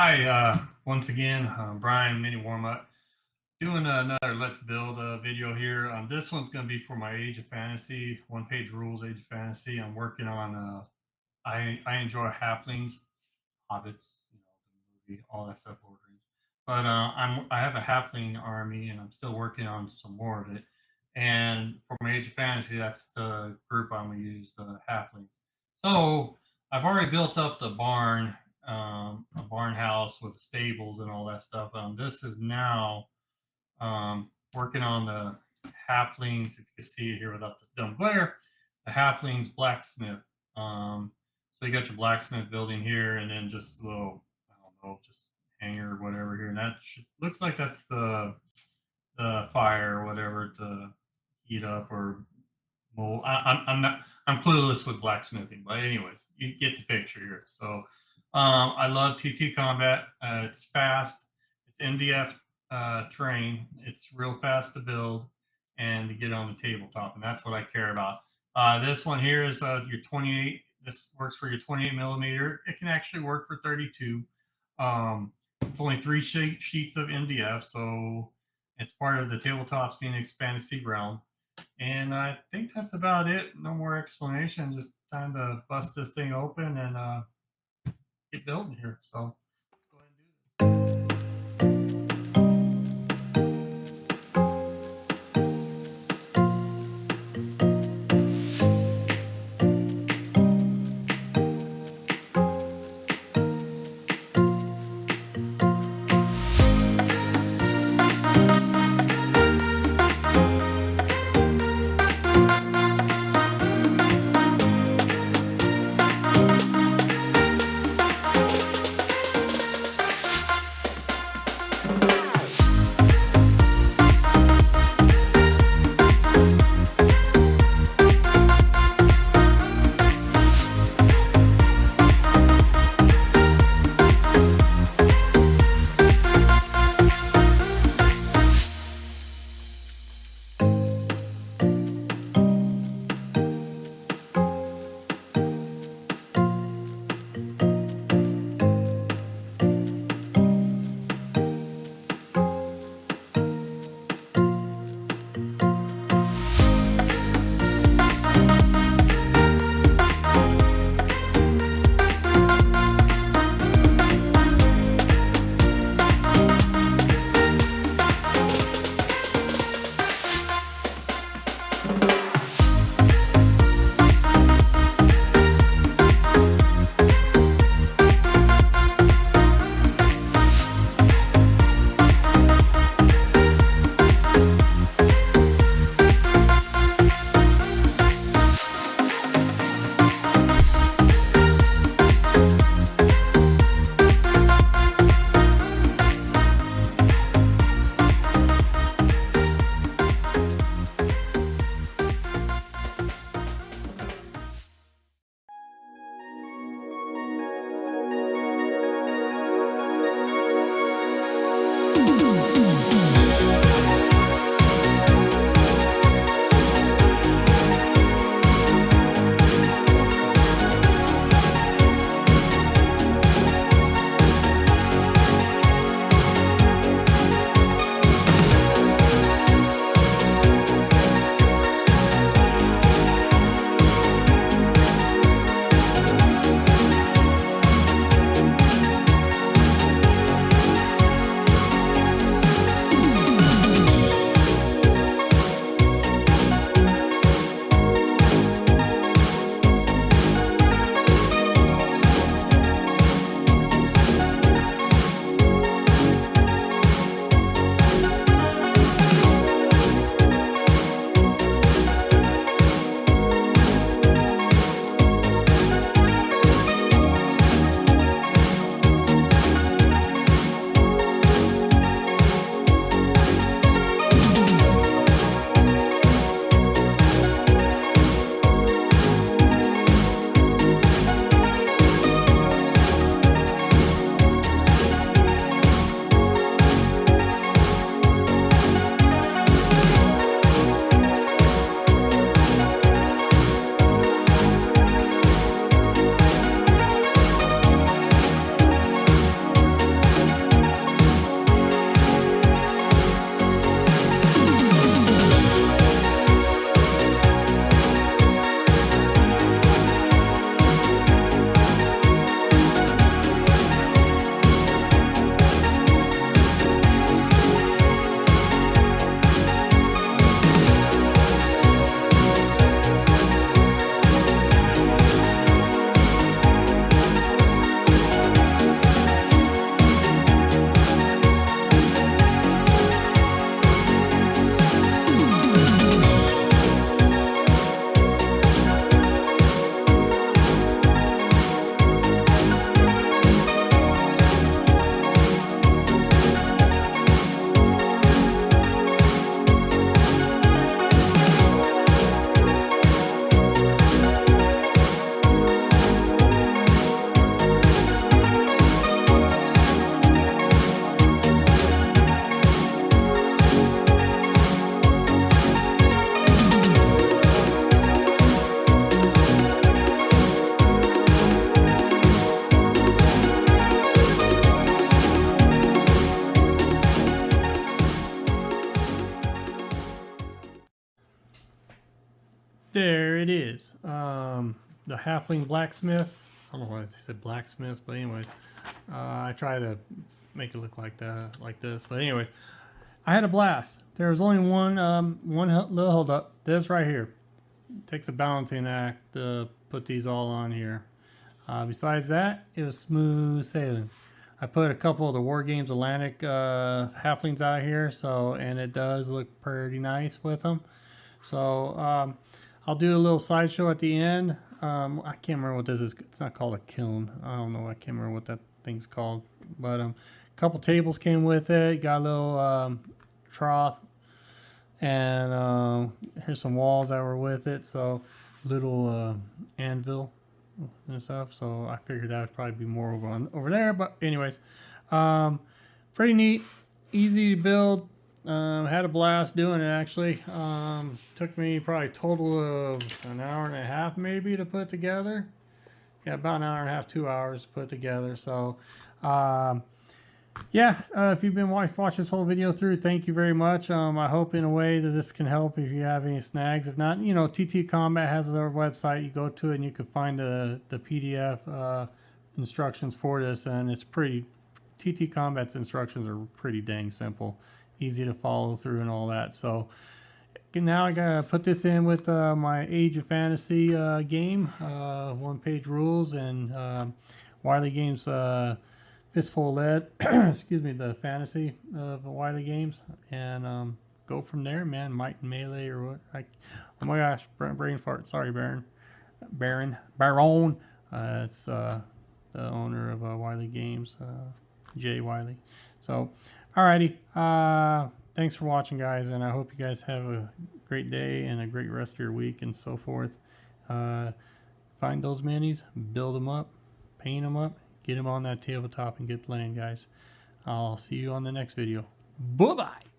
Hi, once again, Brian, Mini Warm-Up, doing another Let's Build video here. This one's going to be for my Age of Fantasy, one-page rules, Age of Fantasy. I'm working on, I enjoy Halflings, Hobbits, the movie, all that stuff, Lord of the Rings. But I have a Halfling army, and I'm still working on some more of it. And for my Age of Fantasy, that's the group I'm going to use, the Halflings. So I've already built up the barn, a barn house with stables and all that stuff. This is now working on the halflings. If you can see it here without the dumb glare, the halflings blacksmith. So you got your blacksmith building here, and then just a little, I don't know, just hanger or whatever here, and that looks like that's the fire or whatever to heat up or mold. I'm not, I'm clueless with blacksmithing, but anyways, you get the picture here. So I love TT Combat. It's fast. It's MDF terrain. It's real fast to build and to get on the tabletop, and that's what I care about. This one here is your 28. This works for your 28 millimeter. It can actually work for 32. It's only three sheets of MDF, so it's part of the Tabletop Scenics Fantasy realm. And I think that's about it. No more explanation. Just time to bust this thing open and get building here. So let's go ahead and do this. there it is. The Halfling Blacksmiths. I don't know why they said blacksmiths, but anyways, I try to make it look like this. But anyways, I had a blast. There was only one little hold up. This right here. It takes a balancing act to put these all on here. Besides that, it was smooth sailing. I put a couple of the Wargames Atlantic halflings out here, and it does look pretty nice with them. So I'll do a little sideshow at the end. I can't remember what this is. It's not called a kiln. I don't know. I can't remember what that thing's called. But a couple tables came with it. Got a little trough, and here's some walls that were with it. So little anvil and stuff. So I figured that would probably be more over there. But anyways, pretty neat, easy to build. Had a blast doing it actually. Took me probably a total of an hour and a half maybe to put together. Yeah, about an hour and a half, 2 hours to put together. So yeah, if you've been watching this whole video through, thank you very much. I hope in a way that this can help if you have any snags. If not, you know, TT Combat has their website. You go to it and you can find the PDF instructions for this, and it's pretty. TT Combat's instructions are pretty dang simple, easy to follow through and all that. So now I gotta put this in with my Age of Fantasy game, one-page rules, and Wiley Games Fistful of Lead, excuse me, the fantasy of Wiley Games, and go from there, man. Might and Melee or what? Oh my gosh, brain fart. Sorry, Baron. It's the owner of Wiley Games, Jay Wiley. So, alrighty. Thanks for watching, guys, and I hope you guys have a great day and a great rest of your week and so forth. Find those minis, build them up, paint them up. Get them on that tabletop and get playing, guys. I'll see you on the next video. Bye-bye.